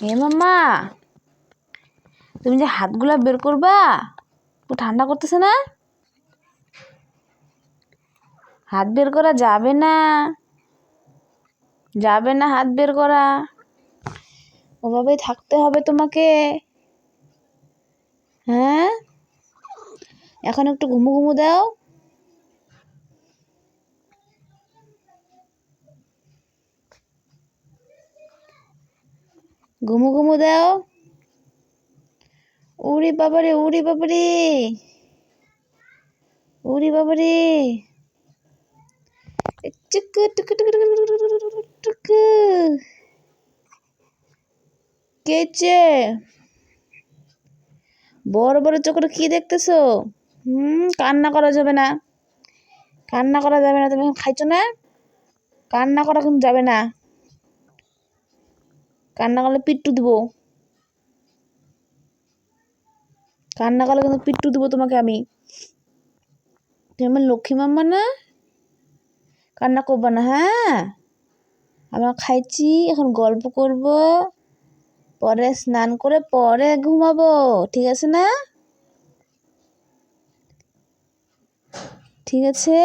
হে মাম্মা, তুমি যে হাতগুলা বের করবা, তো ঠান্ডা করতেছে না? হাত বের করা যাবে না, যাবে না হাত বের করা, ওভাবেই থাকতে হবে তোমাকে। হ্যাঁ, এখন একটু ঘুমু ঘুমু দাও। ঘুমু ঘুমু দাও। উড়ি বাবারে, উড়ি বাবারে, উড়ি বাবারে, টুকু টুকু টুকু টুকু টুকু। কেচে বড় বড় চোখ করে কি দেখতেছো? কান্না করা যাবে না, কান্না করা যাবে না। তুমি এখন খাইছো না? কান্না করা কিন্তু যাবে না, কান্না করলে পিট্টু দিব, কান্না করলে কিন্তু পিট্টু দিব তোমাকে আমি। তুমি আমার লক্ষ্মী মাম্মা না, কান্না করবা না। হ্যাঁ, আমরা খাইছি, এখন গল্প করব, পরে স্নান করে পরে ঘুমাবো, ঠিক আছে না? ঠিক আছে।